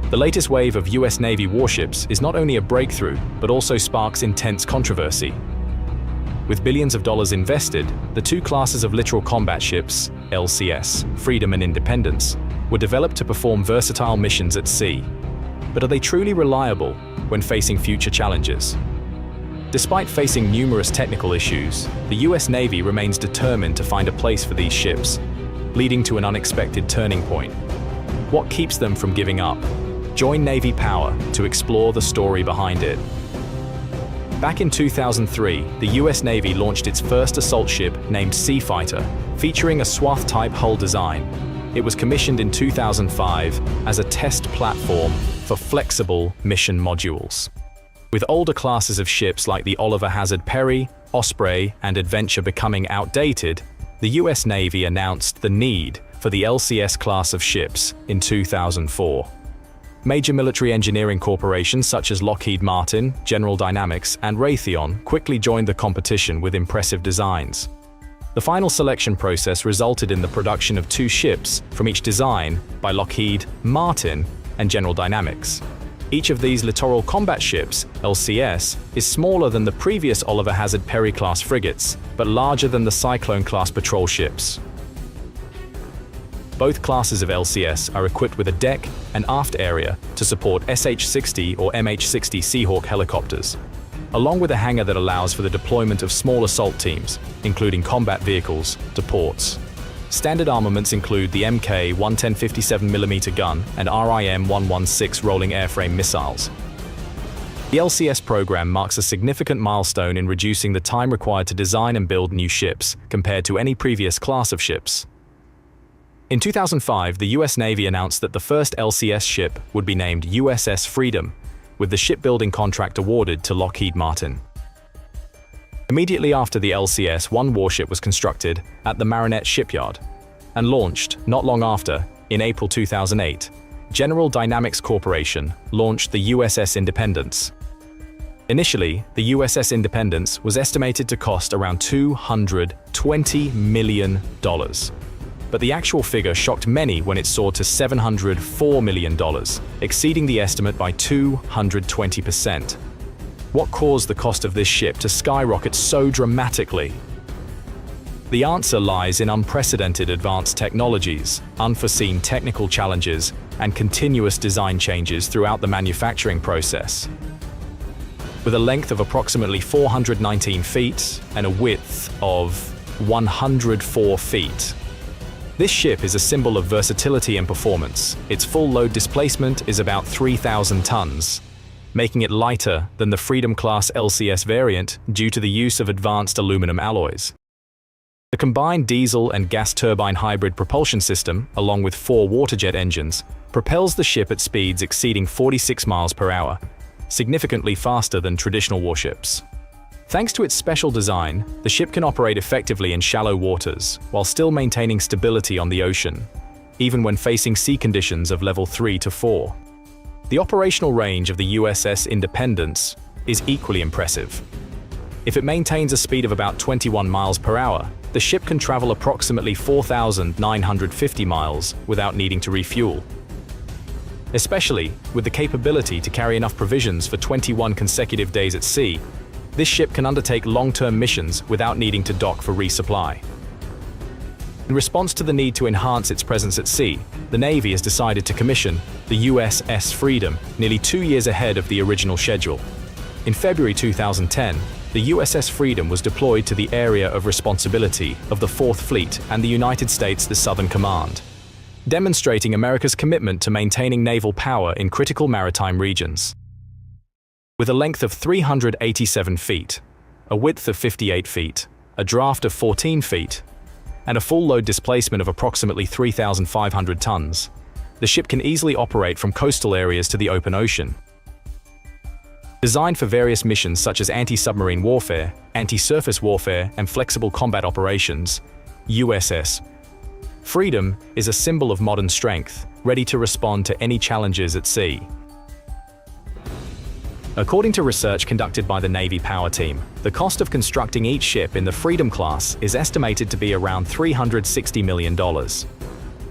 The latest wave of US Navy warships is not only a breakthrough, but also sparks intense controversy. With billions of dollars invested, the two classes of littoral combat ships, LCS, Freedom and Independence, were developed to perform versatile missions at sea. But are they truly reliable when facing future challenges? Despite facing numerous technical issues, the US Navy remains determined to find a place for these ships, leading to an unexpected turning point. What keeps them from giving up? Join Navy Power to explore the story behind it. Back in 2003, the US Navy launched its first assault ship named Sea Fighter, featuring a swath-type hull design. It was commissioned in 2005 as a test platform for flexible mission modules. With older classes of ships like the Oliver Hazard Perry, Osprey, and Adventure becoming outdated, the US Navy announced the need for the LCS class of ships in 2004. Major military engineering corporations such as Lockheed Martin, General Dynamics, and Raytheon quickly joined the competition with impressive designs. The final selection process resulted in the production of 2 ships from each design by Lockheed Martin and General Dynamics. Each of these littoral combat ships, LCS, is smaller than the previous Oliver Hazard Perry-class frigates, but larger than the Cyclone-class patrol ships. Both classes of LCS are equipped with a deck and aft area to support SH-60 or MH-60 Seahawk helicopters, along with a hangar that allows for the deployment of small assault teams, including combat vehicles, to ports. Standard armaments include the Mk 110 57mm gun and RIM 116 rolling airframe missiles. The LCS program marks a significant milestone in reducing the time required to design and build new ships compared to any previous class of ships. In 2005, the US Navy announced that the first LCS ship would be named USS Freedom, with the shipbuilding contract awarded to Lockheed Martin. Immediately after the LCS, one warship was constructed at the Marinette shipyard and launched not long after, in April 2008, General Dynamics Corporation launched the USS Independence. Initially, the USS Independence was estimated to cost around $220 million. But the actual figure shocked many when it soared to $704 million, exceeding the estimate by 220%. What caused the cost of this ship to skyrocket so dramatically? The answer lies in unprecedented advanced technologies, unforeseen technical challenges, and continuous design changes throughout the manufacturing process. With a length of approximately 419 feet and a width of 104 feet, this ship is a symbol of versatility and performance. Its full load displacement is about 3,000 tons, making it lighter than the Freedom-class LCS variant due to the use of advanced aluminum alloys. The combined diesel and gas turbine hybrid propulsion system, along with 4 waterjet engines, propels the ship at speeds exceeding 46 miles per hour, significantly faster than traditional warships. Thanks to its special design, the ship can operate effectively in shallow waters while still maintaining stability on the ocean, even when facing sea conditions of level 3 to 4. The operational range of the USS Independence is equally impressive. If it maintains a speed of about 21 miles per hour, the ship can travel approximately 4,950 miles without needing to refuel. Especially with the capability to carry enough provisions for 21 consecutive days at sea, this ship can undertake long-term missions without needing to dock for resupply. In response to the need to enhance its presence at sea, the Navy has decided to commission the USS Freedom nearly 2 years ahead of the original schedule. In February 2010, the USS Freedom was deployed to the area of responsibility of the 4th Fleet and the United States' Southern Command, demonstrating America's commitment to maintaining naval power in critical maritime regions. With a length of 387 feet, a width of 58 feet, a draft of 14 feet, and a full load displacement of approximately 3,500 tons, the ship can easily operate from coastal areas to the open ocean. Designed for various missions such as anti-submarine warfare, anti-surface warfare, and flexible combat operations, USS Freedom is a symbol of modern strength, ready to respond to any challenges at sea. According to research conducted by the Navy Power Team, the cost of constructing each ship in the Freedom class is estimated to be around $360 million.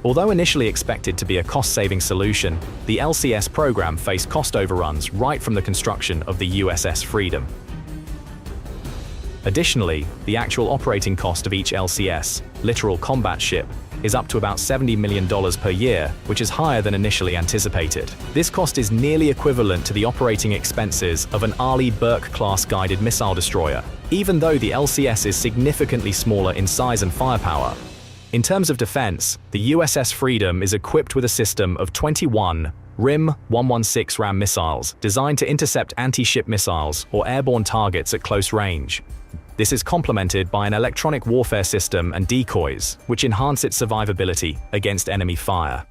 Although initially expected to be a cost-saving solution, the LCS program faced cost overruns right from the construction of the USS Freedom. Additionally, the actual operating cost of each LCS, literal combat ship, is up to about $70 million per year, which is higher than initially anticipated. This cost is nearly equivalent to the operating expenses of an Arleigh Burke-class guided missile destroyer, even though the LCS is significantly smaller in size and firepower. In terms of defense, the USS Freedom is equipped with a system of 21 RIM-116 RAM missiles designed to intercept anti-ship missiles or airborne targets at close range. This is complemented by an electronic warfare system and decoys, which enhance its survivability against enemy fire.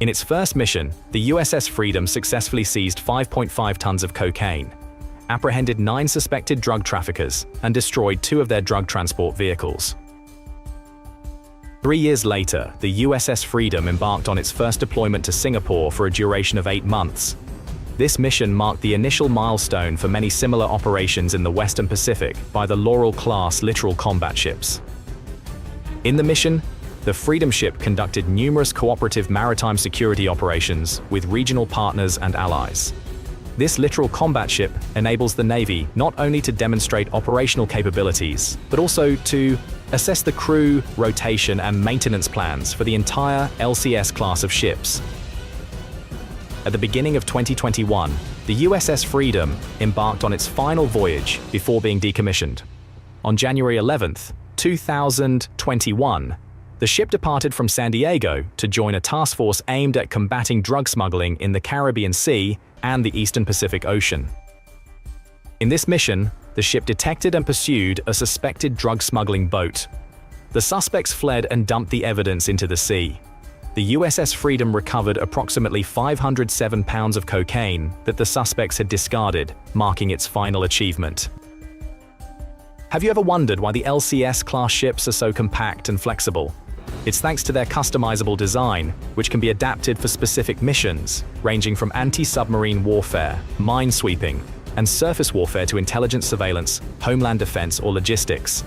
In its first mission, the USS Freedom successfully seized 5.5 tons of cocaine, apprehended 9 suspected drug traffickers, and destroyed 2 of their drug transport vehicles. 3 years later, the USS Freedom embarked on its first deployment to Singapore for a duration of 8 months. This mission marked the initial milestone for many similar operations in the Western Pacific by the Laurel-class littoral combat ships. In the mission, the Freedom ship conducted numerous cooperative maritime security operations with regional partners and allies. This littoral combat ship enables the Navy not only to demonstrate operational capabilities, but also to assess the crew, rotation, and maintenance plans for the entire LCS class of ships. At the beginning of 2021, the USS Freedom embarked on its final voyage before being decommissioned. On January 11, 2021, the ship departed from San Diego to join a task force aimed at combating drug smuggling in the Caribbean Sea and the Eastern Pacific Ocean. In this mission, the ship detected and pursued a suspected drug smuggling boat. The suspects fled and dumped the evidence into the sea. The USS Freedom recovered approximately 507 pounds of cocaine that the suspects had discarded, marking its final achievement. Have you ever wondered why the LCS-class ships are so compact and flexible? It's thanks to their customizable design, which can be adapted for specific missions, ranging from anti-submarine warfare, minesweeping, and surface warfare to intelligence surveillance, homeland defense, or logistics.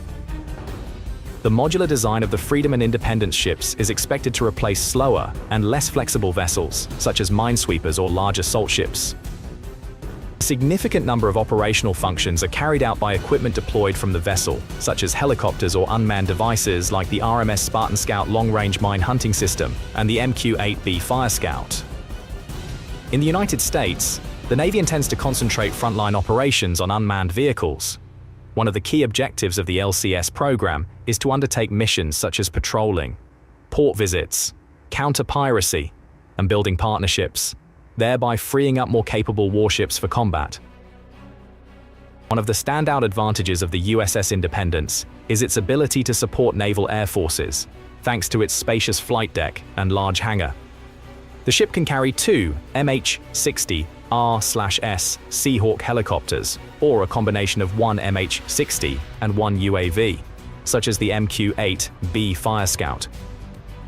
The modular design of the Freedom and Independence ships is expected to replace slower and less flexible vessels, such as minesweepers or large assault ships. A significant number of operational functions are carried out by equipment deployed from the vessel, such as helicopters or unmanned devices like the RMS Spartan Scout long-range mine hunting system and the MQ-8B Fire Scout. In the United States, the Navy intends to concentrate frontline operations on unmanned vehicles. One of the key objectives of the LCS program is to undertake missions such as patrolling, port visits, counter-piracy, and building partnerships, thereby freeing up more capable warships for combat. One of the standout advantages of the USS Independence is its ability to support naval air forces, thanks to its spacious flight deck and large hangar. The ship can carry 2 MH-60 R/S Seahawk helicopters, or a combination of 1 MH-60 and 1 UAV, such as the MQ-8B Fire Scout.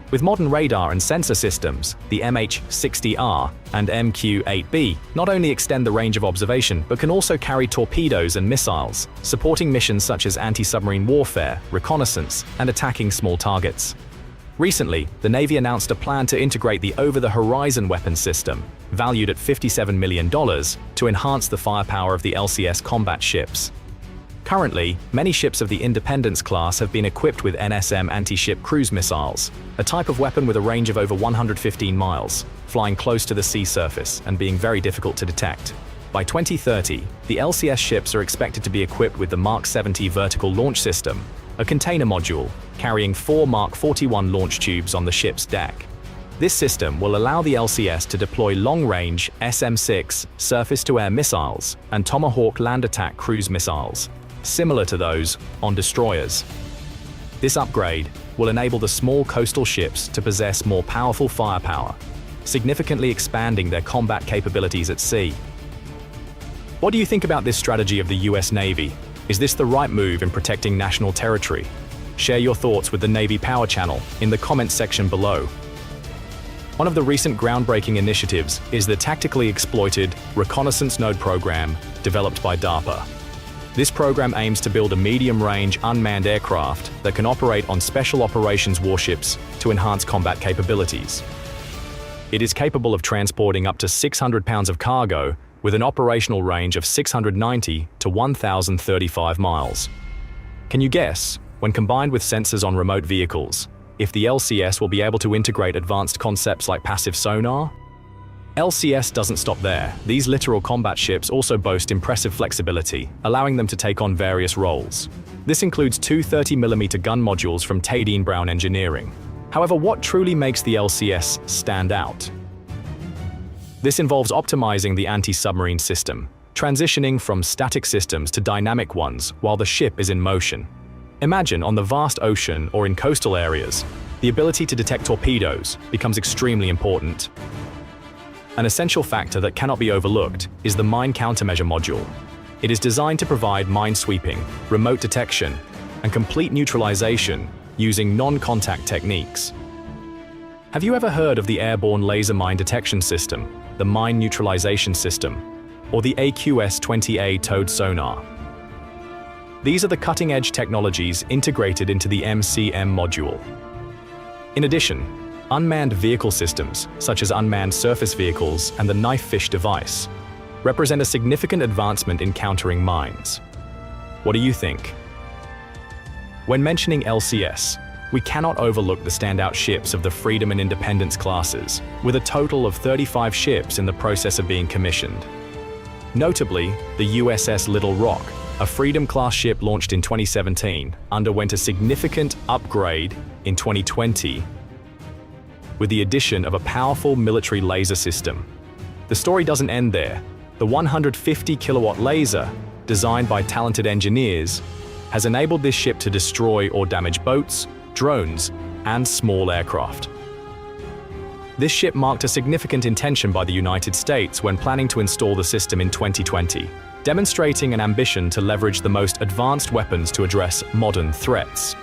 With modern radar and sensor systems, the MH-60R and MQ-8B not only extend the range of observation but can also carry torpedoes and missiles, supporting missions such as anti-submarine warfare, reconnaissance, and attacking small targets. Recently, the Navy announced a plan to integrate the over-the-horizon weapons system, valued at $57 million, to enhance the firepower of the LCS combat ships. Currently, many ships of the Independence class have been equipped with NSM anti-ship cruise missiles, a type of weapon with a range of over 115 miles, flying close to the sea surface and being very difficult to detect. By 2030, the LCS ships are expected to be equipped with the Mark 70 vertical launch system, a container module carrying 4 Mark 41 launch tubes on the ship's deck. This system will allow the LCS to deploy long-range SM-6 surface-to-air missiles and Tomahawk land attack cruise missiles, similar to those on destroyers. This upgrade will enable the small coastal ships to possess more powerful firepower, significantly expanding their combat capabilities at sea. What do you think about this strategy of the US Navy? Is this the right move in protecting national territory? Share your thoughts with the Navy Power Channel in the comments section below. One of the recent groundbreaking initiatives is the Tactically Exploited Reconnaissance Node program developed by DARPA. This program aims to build a medium-range unmanned aircraft that can operate on special operations warships to enhance combat capabilities. It is capable of transporting up to 600 pounds of cargo with an operational range of 690 to 1,035 miles. Can you guess, when combined with sensors on remote vehicles, if the LCS will be able to integrate advanced concepts like passive sonar? LCS doesn't stop there. These littoral combat ships also boast impressive flexibility, allowing them to take on various roles. This includes two 30mm gun modules from Tadine Brown Engineering. However, what truly makes the LCS stand out? This involves optimizing the anti-submarine system, transitioning from static systems to dynamic ones while the ship is in motion. Imagine on the vast ocean or in coastal areas, the ability to detect torpedoes becomes extremely important. An essential factor that cannot be overlooked is the mine countermeasure module. It is designed to provide mine sweeping, remote detection, and complete neutralization using non-contact techniques. Have you ever heard of the Airborne Laser Mine Detection System, the Mine Neutralization System, or the AQS-20A towed sonar? These are the cutting-edge technologies integrated into the MCM module. In addition, unmanned vehicle systems, such as unmanned surface vehicles and the knife-fish device, represent a significant advancement in countering mines. What do you think? When mentioning LCS, we cannot overlook the standout ships of the Freedom and Independence classes, with a total of 35 ships in the process of being commissioned. Notably, the USS Little Rock, a Freedom-class ship launched in 2017, underwent a significant upgrade in 2020 with the addition of a powerful military laser system. The story doesn't end there. The 150-kilowatt laser, designed by talented engineers, has enabled this ship to destroy or damage boats, drones, and small aircraft. This ship marked a significant intention by the United States when planning to install the system in 2020, demonstrating an ambition to leverage the most advanced weapons to address modern threats.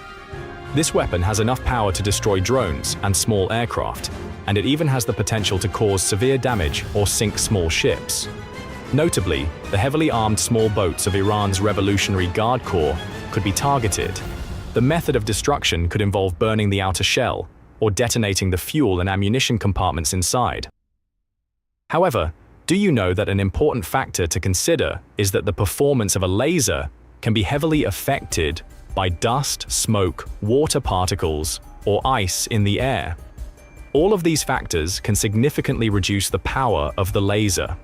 This weapon has enough power to destroy drones and small aircraft, and it even has the potential to cause severe damage or sink small ships. Notably, the heavily armed small boats of Iran's Revolutionary Guard Corps could be targeted. The method of destruction could involve burning the outer shell or detonating the fuel and ammunition compartments inside. However, do you know that an important factor to consider is that the performance of a laser can be heavily affected by dust, smoke, water particles, or ice in the air? All of these factors can significantly reduce the power of the laser.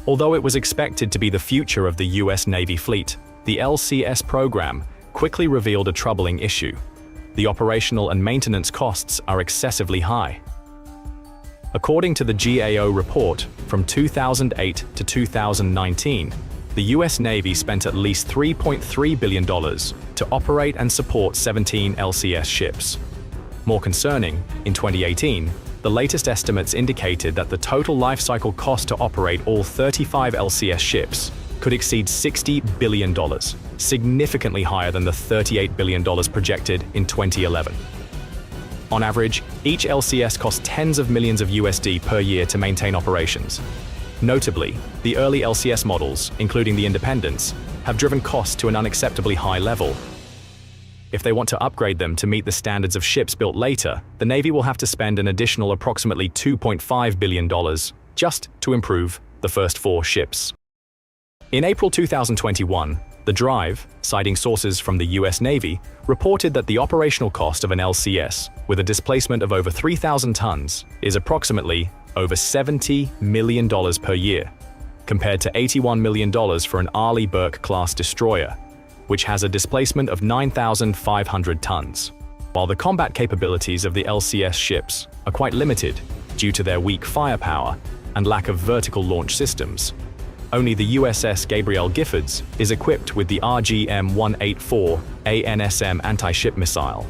Although it was expected to be the future of the US Navy fleet, the LCS program quickly revealed a troubling issue. The operational and maintenance costs are excessively high. According to the GAO report, from 2008 to 2019, the US Navy spent at least $3.3 billion to operate and support 17 LCS ships. More concerning, in 2018, the latest estimates indicated that the total lifecycle cost to operate all 35 LCS ships could exceed $60 billion, significantly higher than the $38 billion projected in 2011. On average, each LCS costs tens of millions of USD per year to maintain operations. Notably, the early LCS models, including the Independence, have driven costs to an unacceptably high level. If they want to upgrade them to meet the standards of ships built later, the Navy will have to spend an additional approximately $2.5 billion just to improve the first 4 ships. In April 2021, The Drive, citing sources from the US Navy, reported that the operational cost of an LCS, with a displacement of over 3,000 tons, is approximately over $70 million per year, compared to $81 million for an Arleigh Burke-class destroyer, which has a displacement of 9,500 tons. While the combat capabilities of the LCS ships are quite limited due to their weak firepower and lack of vertical launch systems, only the USS Gabrielle Giffords is equipped with the RGM-184 ANSM anti-ship missile.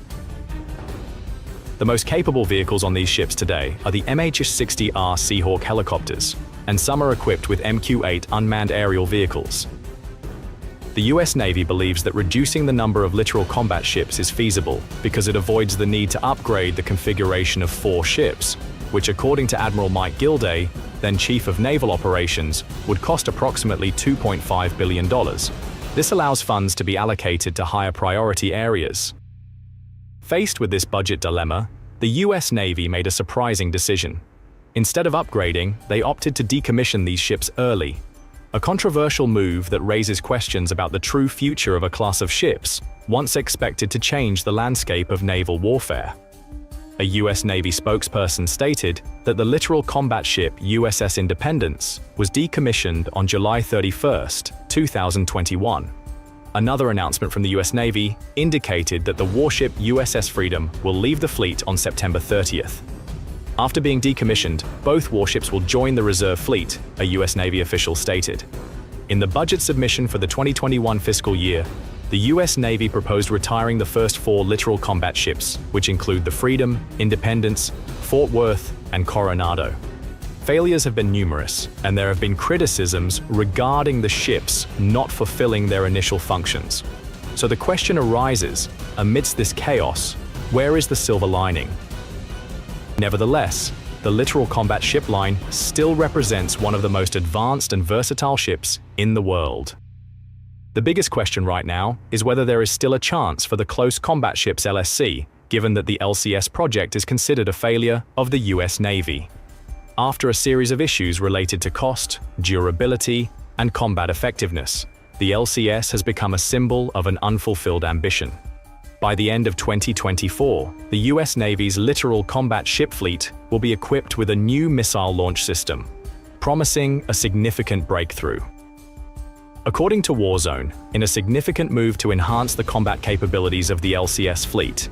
The most capable vehicles on these ships today are the MH-60R Seahawk helicopters, and some are equipped with MQ-8 unmanned aerial vehicles. The US Navy believes that reducing the number of littoral combat ships is feasible because it avoids the need to upgrade the configuration of 4 ships, which according to Admiral Mike Gilday, then Chief of Naval Operations, would cost approximately $2.5 billion. This allows funds to be allocated to higher priority areas. Faced with this budget dilemma, the US Navy made a surprising decision. Instead of upgrading, they opted to decommission these ships early. A controversial move that raises questions about the true future of a class of ships, once expected to change the landscape of naval warfare. A US Navy spokesperson stated that the littoral combat ship USS Independence was decommissioned on July 31, 2021. Another announcement from the US Navy indicated that the warship USS Freedom will leave the fleet on September 30th. After being decommissioned, both warships will join the reserve fleet, a US Navy official stated. In the budget submission for the 2021 fiscal year, the US Navy proposed retiring the first 4 littoral combat ships, which include the Freedom, Independence, Fort Worth, and Coronado. Failures have been numerous, and there have been criticisms regarding the ships not fulfilling their initial functions. So the question arises, amidst this chaos, where is the silver lining? Nevertheless, the littoral combat ship line still represents one of the most advanced and versatile ships in the world. The biggest question right now is whether there is still a chance for the Close Combat Ships LSC, given that the LCS project is considered a failure of the US Navy. After a series of issues related to cost, durability, and combat effectiveness, the LCS has become a symbol of an unfulfilled ambition. By the end of 2024, the US Navy's littoral combat ship fleet will be equipped with a new missile launch system, promising a significant breakthrough. According to Warzone, in a significant move to enhance the combat capabilities of the LCS fleet,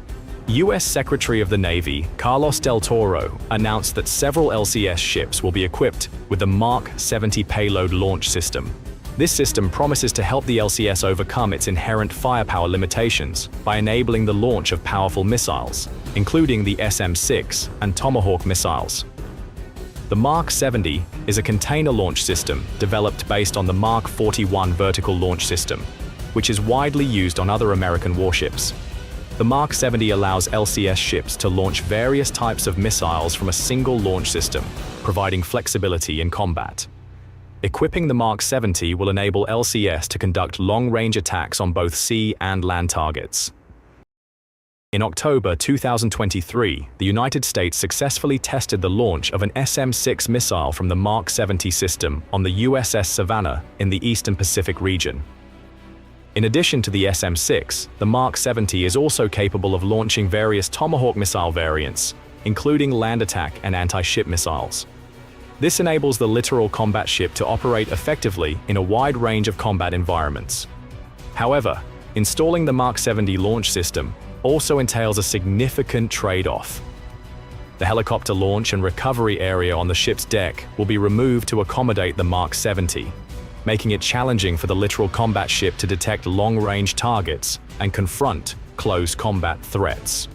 US Secretary of the Navy Carlos Del Toro announced that several LCS ships will be equipped with the Mark 70 payload launch system. This system promises to help the LCS overcome its inherent firepower limitations by enabling the launch of powerful missiles, including the SM-6 and Tomahawk missiles. The Mark 70 is a container launch system developed based on the Mark 41 vertical launch system, which is widely used on other American warships. The Mark 70 allows LCS ships to launch various types of missiles from a single launch system, providing flexibility in combat. Equipping the Mark 70 will enable LCS to conduct long-range attacks on both sea and land targets. In October 2023, the United States successfully tested the launch of an SM-6 missile from the Mark 70 system on the USS Savannah in the Eastern Pacific region. In addition to the SM-6, the Mark 70 is also capable of launching various Tomahawk missile variants, including land attack and anti-ship missiles. This enables the littoral combat ship to operate effectively in a wide range of combat environments. However, installing the Mark 70 launch system also entails a significant trade-off. The helicopter launch and recovery area on the ship's deck will be removed to accommodate the Mark 70, making it challenging for the littoral combat ship to detect long-range targets and confront close combat threats.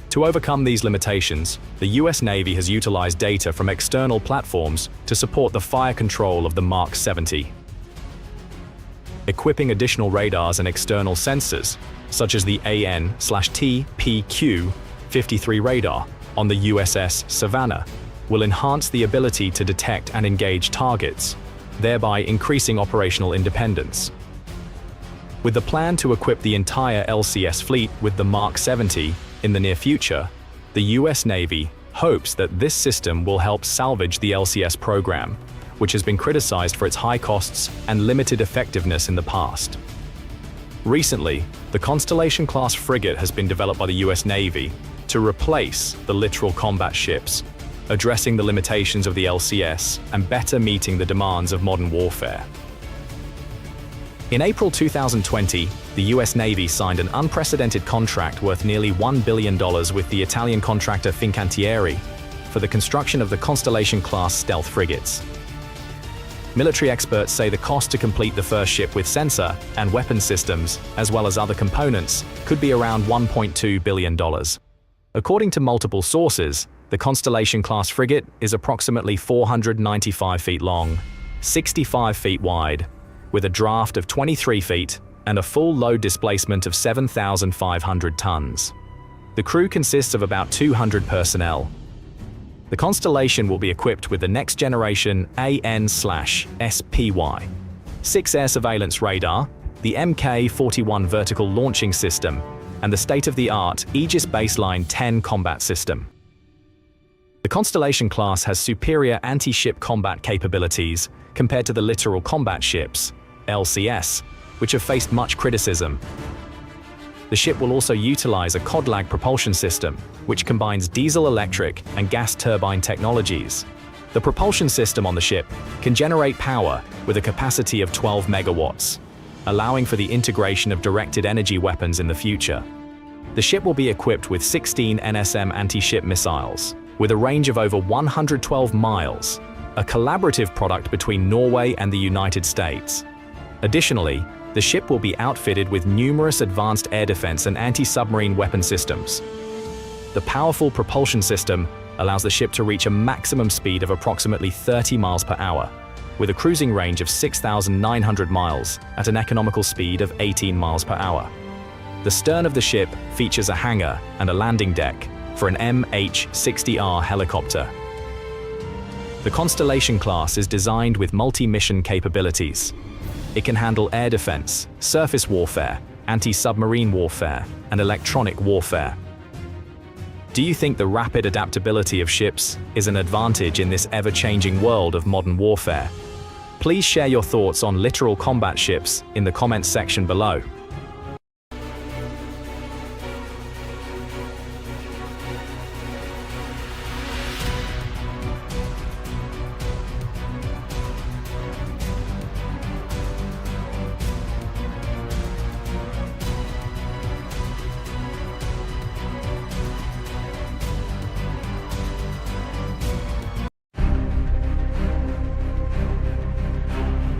To overcome these limitations, the US Navy has utilized data from external platforms to support the fire control of the Mark 70. Equipping additional radars and external sensors, such as the AN/TPQ-53 radar on the USS Savannah, will enhance the ability to detect and engage targets, thereby increasing operational independence. With the plan to equip the entire LCS fleet with the Mark 70 in the near future, the US Navy hopes that this system will help salvage the LCS program, which has been criticized for its high costs and limited effectiveness in the past. Recently, the Constellation-class frigate has been developed by the US Navy to replace the littoral combat ships, addressing the limitations of the LCS and better meeting the demands of modern warfare. In April 2020, the US Navy signed an unprecedented contract worth nearly $1 billion with the Italian contractor Fincantieri for the construction of the Constellation-class stealth frigates. Military experts say the cost to complete the first ship with sensor and weapon systems, as well as other components, could be around $1.2 billion. According to multiple sources, the Constellation-class frigate is approximately 495 feet long, 65 feet wide, with a draft of 23 feet and a full load displacement of 7,500 tons. The crew consists of about 200 personnel. The Constellation will be equipped with the next-generation AN/SPY 6 air surveillance radar, the Mk-41 vertical launching system, and the state-of-the-art Aegis Baseline 10 combat system. The Constellation class has superior anti-ship combat capabilities compared to the littoral combat ships, LCS, which have faced much criticism. The ship will also utilize a cod-lag propulsion system, which combines diesel-electric and gas turbine technologies. The propulsion system on the ship can generate power with a capacity of 12 megawatts, allowing for the integration of directed energy weapons in the future. The ship will be equipped with 16 NSM anti-ship missiles, with a range of over 112 miles, a collaborative product between Norway and the United States. Additionally, the ship will be outfitted with numerous advanced air defense and anti-submarine weapon systems. The powerful propulsion system allows the ship to reach a maximum speed of approximately 30 miles per hour, with a cruising range of 6,900 miles at an economical speed of 18 miles per hour. The stern of the ship features a hangar and a landing deck for an MH-60R helicopter. The Constellation class is designed with multi-mission capabilities. It can handle air defense, surface warfare, anti-submarine warfare, and electronic warfare. Do you think the rapid adaptability of ships is an advantage in this ever-changing world of modern warfare? Please share your thoughts on littoral combat ships in the comments section below.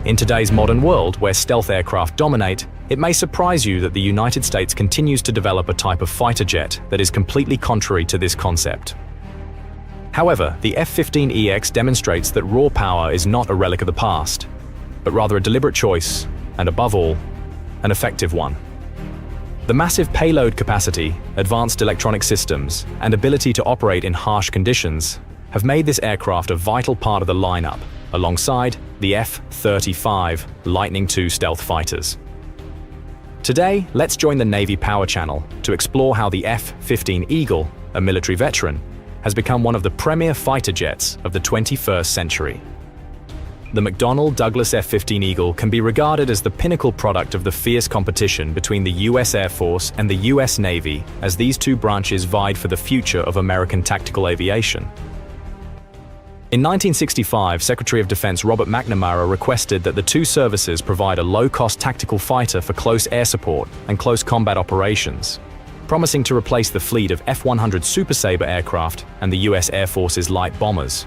In today's modern world, where stealth aircraft dominate, it may surprise you that the United States continues to develop a type of fighter jet that is completely contrary to this concept. However, the F-15EX demonstrates that raw power is not a relic of the past, but rather a deliberate choice, and above all, an effective one. The massive payload capacity, advanced electronic systems, and ability to operate in harsh conditions have made this aircraft a vital part of the lineup, alongside the F-35 Lightning II stealth fighters. Today, let's join the Navy Power Channel to explore how the F-15 Eagle, a military veteran, has become one of the premier fighter jets of the 21st century. The McDonnell Douglas F-15 Eagle can be regarded as the pinnacle product of the fierce competition between the U.S. Air Force and the U.S. Navy, as these two branches vied for the future of American tactical aviation. In 1965, Secretary of Defense Robert McNamara requested that the two services provide a low-cost tactical fighter for close air support and close combat operations, promising to replace the fleet of F-100 Super Sabre aircraft and the U.S. Air Force's light bombers.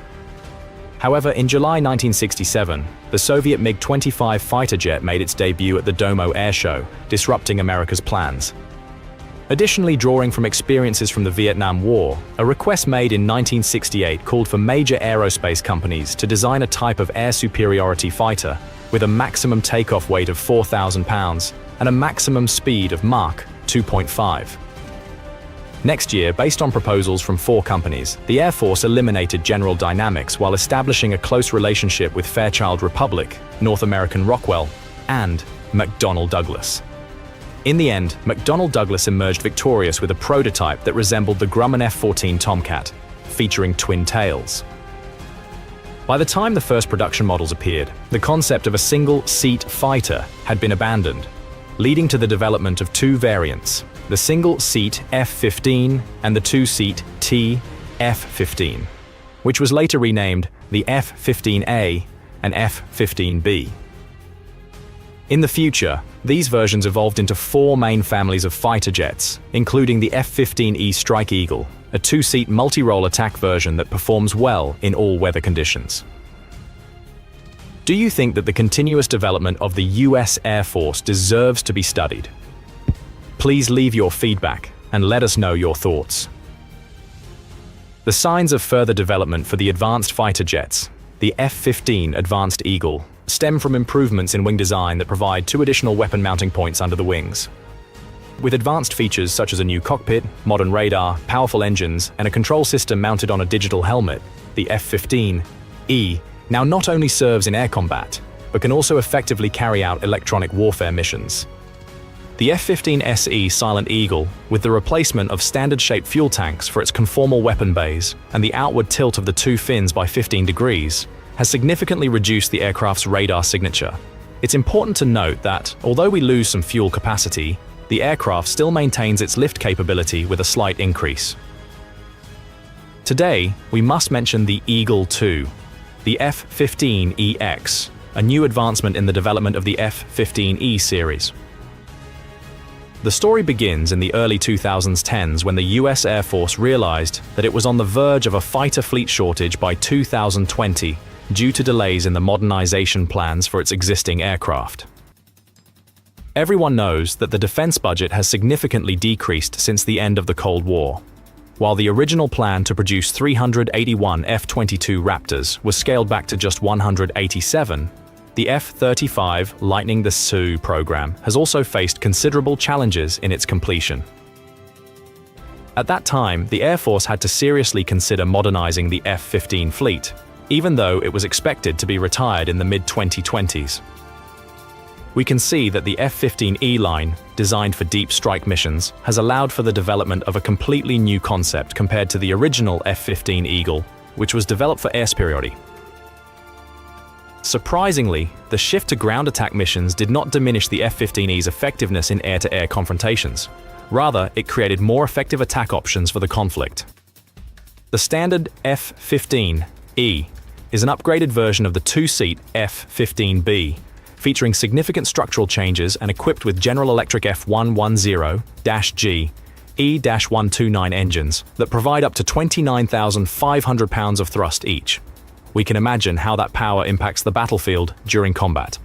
However, in July 1967, the Soviet MiG-25 fighter jet made its debut at the Domo Air Show, disrupting America's plans. Additionally, drawing from experiences from the Vietnam War, a request made in 1968 called for major aerospace companies to design a type of air superiority fighter with a maximum takeoff weight of 4,000 pounds and a maximum speed of Mach 2.5. Next year, based on proposals from 4 companies, the Air Force eliminated General Dynamics while establishing a close relationship with Fairchild Republic, North American Rockwell, and McDonnell Douglas. In the end, McDonnell Douglas emerged victorious with a prototype that resembled the Grumman F-14 Tomcat, featuring twin tails. By the time the first production models appeared, the concept of a single-seat fighter had been abandoned, leading to the development of 2 variants, the single-seat F-15 and the 2-seat T-F-15, which was later renamed the F-15A and F-15B. In the future, these versions evolved into 4 main families of fighter jets, including the F-15E Strike Eagle, a 2-seat multi-role attack version that performs well in all weather conditions. Do you think that the continuous development of the U.S. Air Force deserves to be studied? Please leave your feedback and let us know your thoughts. The signs of further development for the advanced fighter jets, the F-15 Advanced Eagle, stem from improvements in wing design that provide 2 additional weapon mounting points under the wings. With advanced features such as a new cockpit, modern radar, powerful engines, and a control system mounted on a digital helmet, the F-15E now not only serves in air combat, but can also effectively carry out electronic warfare missions. The F-15SE Silent Eagle, with the replacement of standard-shaped fuel tanks for its conformal weapon bays and the outward tilt of the two fins by 15 degrees, has significantly reduced the aircraft's radar signature. It's important to note that, although we lose some fuel capacity, the aircraft still maintains its lift capability with a slight increase. Today, we must mention the Eagle II, the F-15EX, a new advancement in the development of the F-15E series. The story begins in the early 2010s when the US Air Force realized that it was on the verge of a fighter fleet shortage by 2020 due to delays in the modernization plans for its existing aircraft. Everyone knows that the defense budget has significantly decreased since the end of the Cold War. While the original plan to produce 381 F-22 Raptors was scaled back to just 187, the F-35 Lightning II program has also faced considerable challenges in its completion. At that time, the Air Force had to seriously consider modernizing the F-15 fleet, even though it was expected to be retired in the mid-2020s. We can see that the F-15E line, designed for deep strike missions, has allowed for the development of a completely new concept compared to the original F-15 Eagle, which was developed for air superiority. Surprisingly, the shift to ground attack missions did not diminish the F-15E's effectiveness in air-to-air confrontations. Rather, it created more effective attack options for the conflict. The standard F-15E is an upgraded version of the two-seat F-15B, featuring significant structural changes and equipped with General Electric F110-G E-129 engines that provide up to 29,500 pounds of thrust each. We can imagine how that power impacts the battlefield during combat.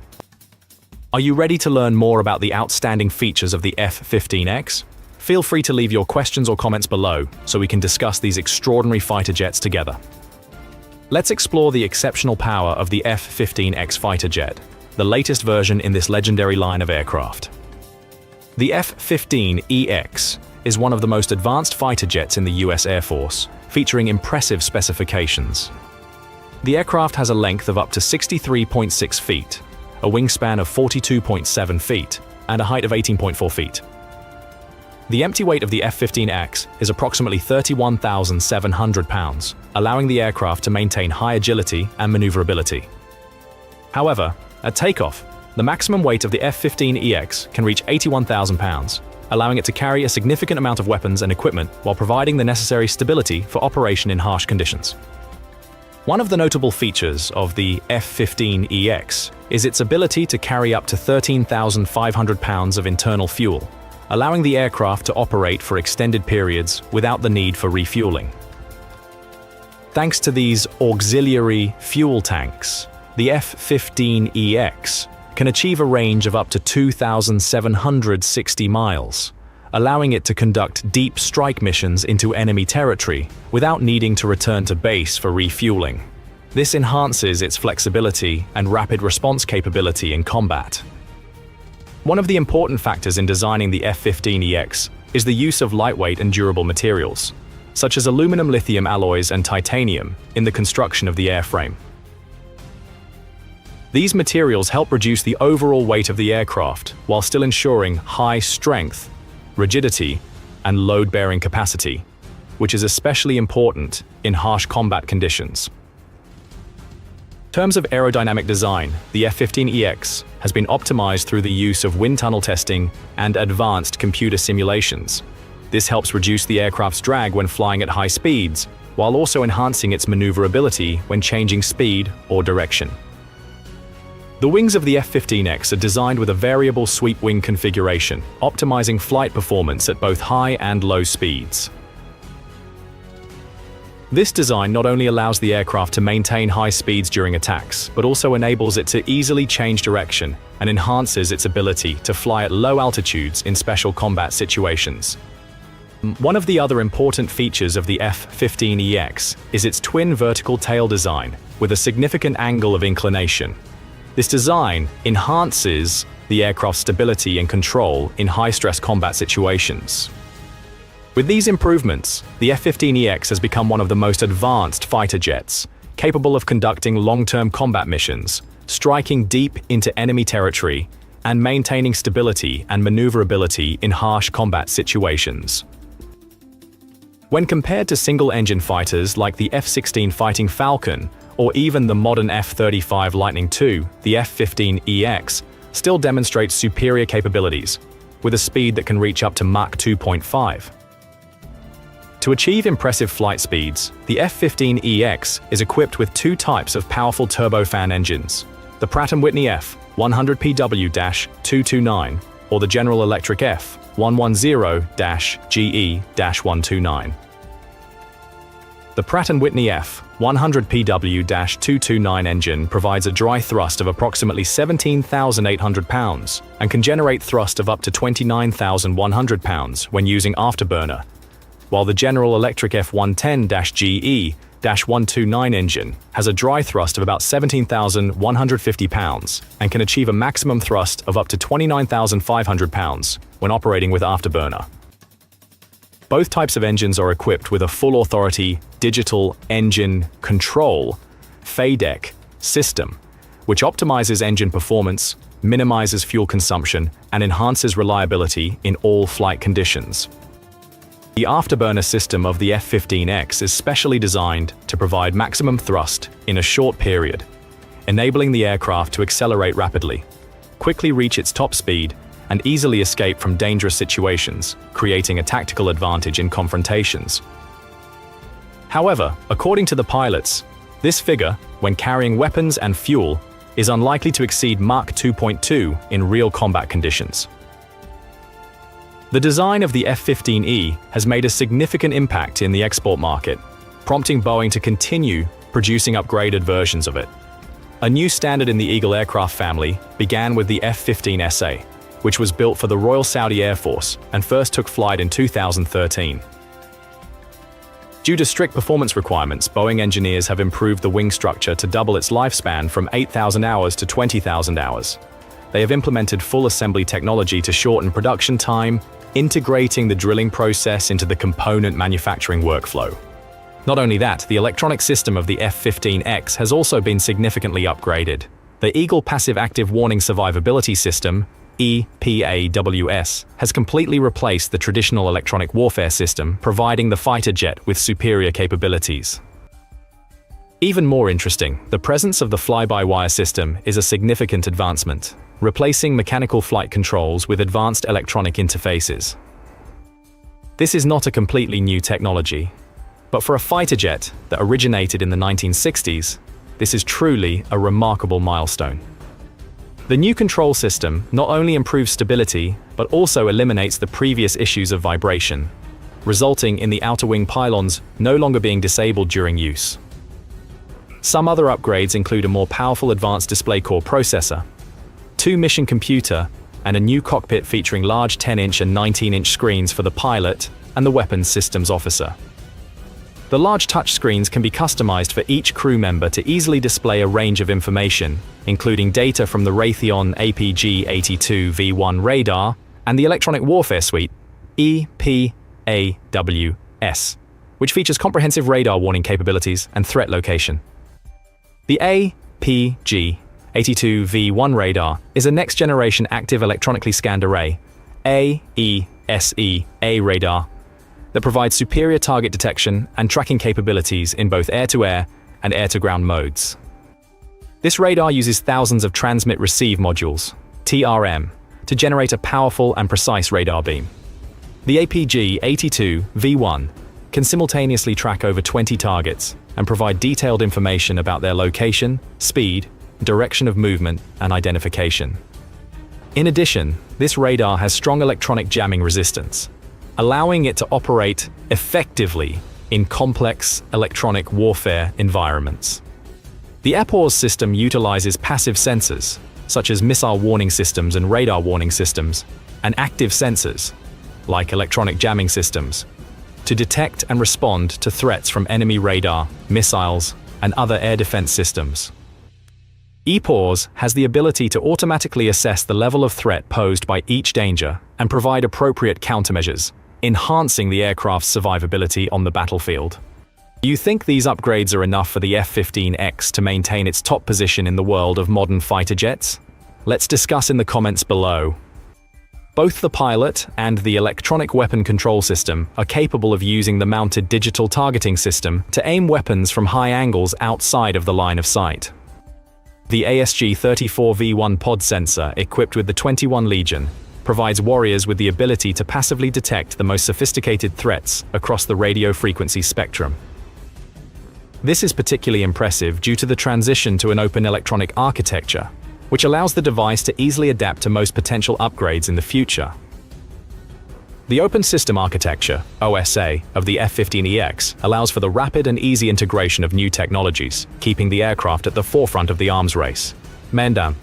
Are you ready to learn more about the outstanding features of the F-15X? Feel free to leave your questions or comments below so we can discuss these extraordinary fighter jets together. Let's explore the exceptional power of the F-15X fighter jet, the latest version in this legendary line of aircraft. The F-15EX is one of the most advanced fighter jets in the US Air Force, featuring impressive specifications. The aircraft has a length of up to 63.6 feet, a wingspan of 42.7 feet, and a height of 18.4 feet. The empty weight of the F-15X is approximately 31,700 pounds, allowing the aircraft to maintain high agility and maneuverability. However, at takeoff, the maximum weight of the F-15EX can reach 81,000 pounds, allowing it to carry a significant amount of weapons and equipment while providing the necessary stability for operation in harsh conditions. One of the notable features of the F-15EX is its ability to carry up to 13,500 pounds of internal fuel, allowing the aircraft to operate for extended periods without the need for refueling. Thanks to these auxiliary fuel tanks, the F-15EX can achieve a range of up to 2,760 miles, allowing it to conduct deep strike missions into enemy territory without needing to return to base for refueling. This enhances its flexibility and rapid response capability in combat. One of the important factors in designing the F-15EX is the use of lightweight and durable materials, such as aluminum lithium alloys and titanium, in the construction of the airframe. These materials help reduce the overall weight of the aircraft while still ensuring high strength, rigidity, and load-bearing capacity, which is especially important in harsh combat conditions. In terms of aerodynamic design, the F-15EX has been optimized through the use of wind tunnel testing and advanced computer simulations. This helps reduce the aircraft's drag when flying at high speeds, while also enhancing its maneuverability when changing speed or direction. The wings of the F-15X are designed with a variable sweep wing configuration, optimizing flight performance at both high and low speeds. This design not only allows the aircraft to maintain high speeds during attacks, but also enables it to easily change direction and enhances its ability to fly at low altitudes in special combat situations. One of the other important features of the F-15EX is its twin vertical tail design with a significant angle of inclination. This design enhances the aircraft's stability and control in high-stress combat situations. With these improvements, the F-15EX has become one of the most advanced fighter jets, capable of conducting long-term combat missions, striking deep into enemy territory, and maintaining stability and maneuverability in harsh combat situations. When compared to single-engine fighters like the F-16 Fighting Falcon or even the modern F-35 Lightning II, the F-15EX still demonstrates superior capabilities, with a speed that can reach up to Mach 2.5. To achieve impressive flight speeds, the F-15EX is equipped with two types of powerful turbofan engines, the Pratt & Whitney F-100PW-229 or the General Electric F-110-GE-129. The Pratt & Whitney F-100PW-229 engine provides a dry thrust of approximately 17,800 pounds and can generate thrust of up to 29,100 pounds when using afterburner, while the General Electric F-110-GE-129 engine has a dry thrust of about 17,150 pounds and can achieve a maximum thrust of up to 29,500 pounds when operating with afterburner. Both types of engines are equipped with a full authority digital engine control (FADEC) system, which optimizes engine performance, minimizes fuel consumption, and enhances reliability in all flight conditions. The afterburner system of the F-15X is specially designed to provide maximum thrust in a short period, enabling the aircraft to accelerate rapidly, quickly reach its top speed, and easily escape from dangerous situations, creating a tactical advantage in confrontations. However, according to the pilots, this figure, when carrying weapons and fuel, is unlikely to exceed Mach 2.2 in real combat conditions. The design of the F-15E has made a significant impact in the export market, prompting Boeing to continue producing upgraded versions of it. A new standard in the Eagle aircraft family began with the F-15SA, which was built for the Royal Saudi Air Force and first took flight in 2013. Due to strict performance requirements, Boeing engineers have improved the wing structure to double its lifespan from 8,000 hours to 20,000 hours. They have implemented full assembly technology to shorten production time, integrating the drilling process into the component manufacturing workflow. Not only that, the electronic system of the F-15X has also been significantly upgraded. The Eagle Passive Active Warning Survivability System, EPAWS, has completely replaced the traditional electronic warfare system, providing the fighter jet with superior capabilities. Even more interesting, the presence of the fly-by-wire system is a significant advancement, replacing mechanical flight controls with advanced electronic interfaces. This is not a completely new technology, but for a fighter jet that originated in the 1960s, this is truly a remarkable milestone. The new control system not only improves stability, but also eliminates the previous issues of vibration, resulting in the outer wing pylons no longer being disabled during use. Some other upgrades include a more powerful advanced display core processor, 2 mission computer, and a new cockpit featuring large 10-inch and 19-inch screens for the pilot and the weapons systems officer. The large touchscreens can be customized for each crew member to easily display a range of information, including data from the Raytheon APG-82V1 radar and the Electronic Warfare Suite, EPAWS, which features comprehensive radar warning capabilities and threat location. The APG-82V1 radar is a next-generation active electronically scanned array, AESA radar, that provides superior target detection and tracking capabilities in both air-to-air and air-to-ground modes. This radar uses thousands of transmit-receive modules, TRM, to generate a powerful and precise radar beam. The APG-82V1 can simultaneously track over 20 targets and provide detailed information about their location, speed, direction of movement, and identification. In addition, this radar has strong electronic jamming resistance, allowing it to operate effectively in complex electronic warfare environments. The APAWS system utilizes passive sensors, such as missile warning systems and radar warning systems, and active sensors, like electronic jamming systems, to detect and respond to threats from enemy radar, missiles, and other air defense systems. EPAWS has the ability to automatically assess the level of threat posed by each danger and provide appropriate countermeasures, enhancing the aircraft's survivability on the battlefield. Do you think these upgrades are enough for the F-15X to maintain its top position in the world of modern fighter jets? Let's discuss in the comments below. Both the pilot and the electronic weapon control system are capable of using the mounted digital targeting system to aim weapons from high angles outside of the line of sight. The ASG-34V1 pod sensor, equipped with the 21 Legion, provides warriors with the ability to passively detect the most sophisticated threats across the radio frequency spectrum. This is particularly impressive due to the transition to an open electronic architecture, which allows the device to easily adapt to most potential upgrades in the future. The Open System Architecture, OSA, of the F-15EX allows for the rapid and easy integration of new technologies, keeping the aircraft at the forefront of the arms race. Mendam.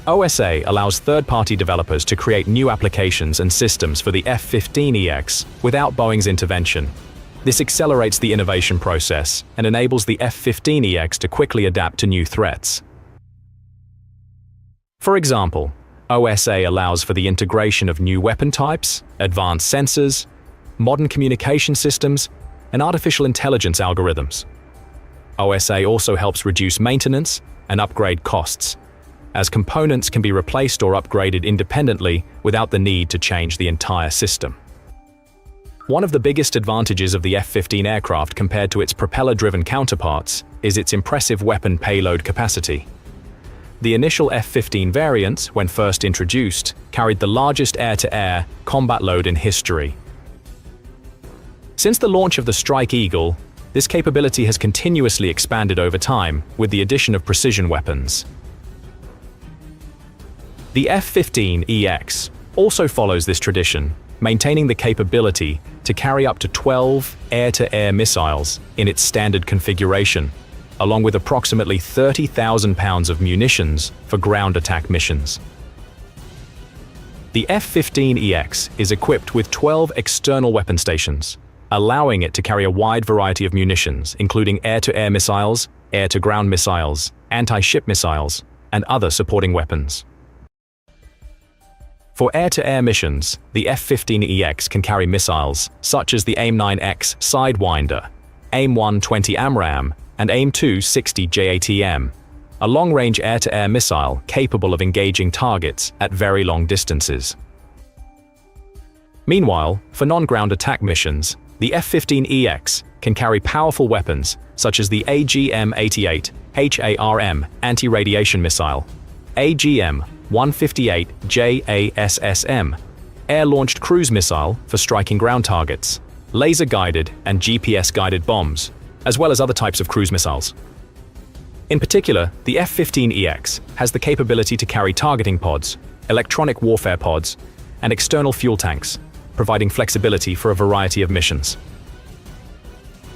OSA allows third-party developers to create new applications and systems for the F-15EX without Boeing's intervention. This accelerates the innovation process and enables the F-15EX to quickly adapt to new threats. For example, OSA allows for the integration of new weapon types, advanced sensors, modern communication systems, and artificial intelligence algorithms. OSA also helps reduce maintenance and upgrade costs, as components can be replaced or upgraded independently without the need to change the entire system. One of the biggest advantages of the F-15 aircraft compared to its propeller-driven counterparts is its impressive weapon payload capacity. The initial F-15 variants, when first introduced, carried the largest air-to-air combat load in history. Since the launch of the Strike Eagle, this capability has continuously expanded over time with the addition of precision weapons. The F-15EX also follows this tradition, maintaining the capability to carry up to 12 air-to-air missiles in its standard configuration, along with approximately 30,000 pounds of munitions for ground attack missions. The F-15EX is equipped with 12 external weapon stations, allowing it to carry a wide variety of munitions, including air-to-air missiles, air-to-ground missiles, anti-ship missiles, and other supporting weapons. For air-to-air missions, the F-15EX can carry missiles such as the AIM-9X Sidewinder, AIM-120 AMRAAM, and AIM-260 JATM, a long-range air-to-air missile capable of engaging targets at very long distances. Meanwhile, for non-ground attack missions, the F-15EX can carry powerful weapons such as the AGM-88 HARM anti-radiation missile, AGM-158 JASSM, air-launched cruise missile for striking ground targets, laser-guided and GPS-guided bombs, as well as other types of cruise missiles. In particular, the F-15EX has the capability to carry targeting pods, electronic warfare pods, and external fuel tanks, providing flexibility for a variety of missions.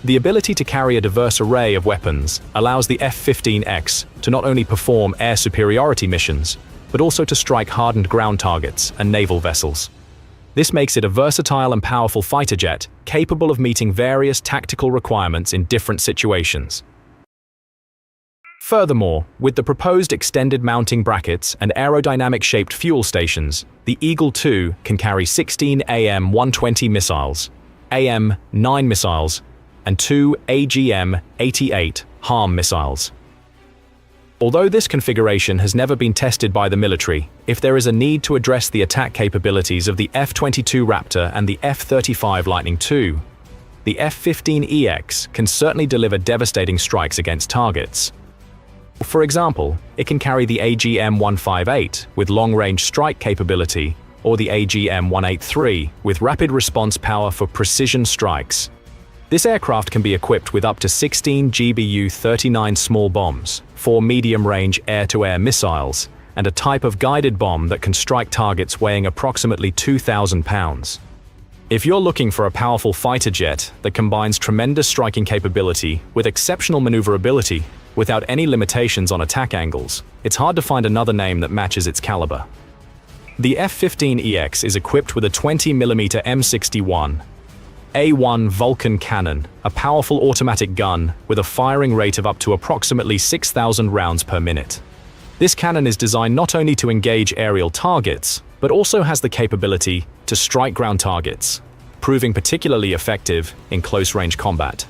The ability to carry a diverse array of weapons allows the F-15X to not only perform air superiority missions, but also to strike hardened ground targets and naval vessels. This makes it a versatile and powerful fighter jet capable of meeting various tactical requirements in different situations. Furthermore, with the proposed extended mounting brackets and aerodynamic-shaped fuel stations, the Eagle II can carry 16 AIM-120 missiles, AIM-9 missiles, and 2 AGM-88 HARM missiles. Although this configuration has never been tested by the military, if there is a need to address the attack capabilities of the F-22 Raptor and the F-35 Lightning II, the F-15EX can certainly deliver devastating strikes against targets. For example, it can carry the AGM-158 with long-range strike capability or the AGM-183 with rapid response power for precision strikes. This aircraft can be equipped with up to 16 GBU-39 small bombs, 4 medium-range air-to-air missiles, and a type of guided bomb that can strike targets weighing approximately 2,000 pounds. If you're looking for a powerful fighter jet that combines tremendous striking capability with exceptional maneuverability without any limitations on attack angles, it's hard to find another name that matches its caliber. The F-15EX is equipped with a 20mm M61 A1 Vulcan Cannon, a powerful automatic gun with a firing rate of up to approximately 6,000 rounds per minute. This cannon is designed not only to engage aerial targets, but also has the capability to strike ground targets, proving particularly effective in close-range combat.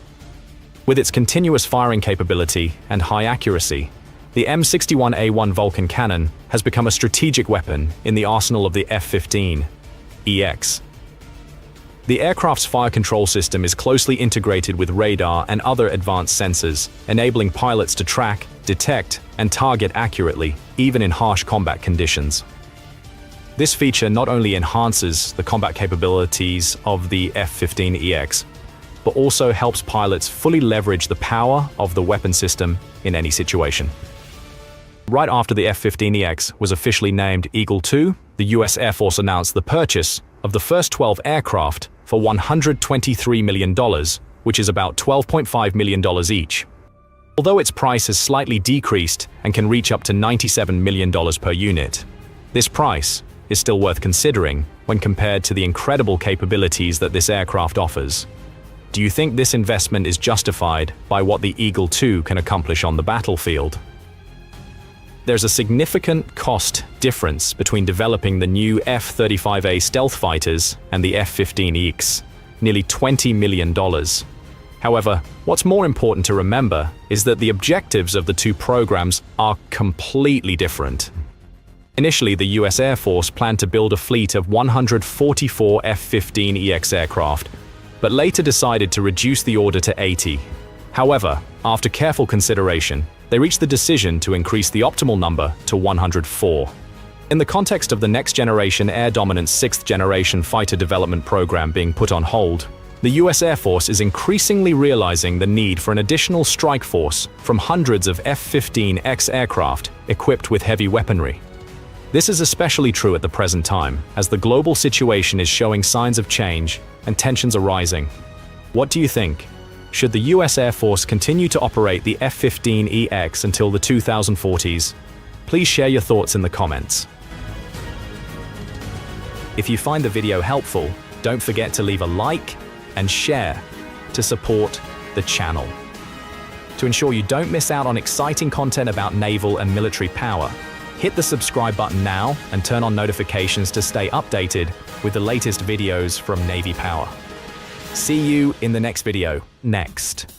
With its continuous firing capability and high accuracy, the M61A1 Vulcan cannon has become a strategic weapon in the arsenal of the F-15EX. The aircraft's fire control system is closely integrated with radar and other advanced sensors, enabling pilots to track, detect, and target accurately, even in harsh combat conditions. This feature not only enhances the combat capabilities of the F-15EX, but also helps pilots fully leverage the power of the weapon system in any situation. Right after the F-15EX was officially named Eagle II, the US Air Force announced the purchase of the first 12 aircraft for $123 million, which is about $12.5 million each. Although its price has slightly decreased and can reach up to $97 million per unit, this price is still worth considering when compared to the incredible capabilities that this aircraft offers. Do you think this investment is justified by what the Eagle II can accomplish on the battlefield? There's a significant cost difference between developing the new F-35A stealth fighters and the F-15EX, nearly $20 million. However, what's more important to remember is that the objectives of the two programs are completely different. Initially, the US Air Force planned to build a fleet of 144 F-15EX aircraft, but later decided to reduce the order to 80. However, after careful consideration, they reached the decision to increase the optimal number to 104. In the context of the next-generation Air Dominance 6th-generation fighter development program being put on hold, the US Air Force is increasingly realizing the need for an additional strike force from hundreds of F-15X aircraft equipped with heavy weaponry. This is especially true at the present time, as the global situation is showing signs of change and tensions are rising. What do you think? Should the US Air Force continue to operate the F-15EX until the 2040s? Please share your thoughts in the comments. If you find the video helpful, don't forget to leave a like and share to support the channel. To ensure you don't miss out on exciting content about naval and military power, hit the subscribe button now and turn on notifications to stay updated with the latest videos from Navy Power. See you in the next video. Next.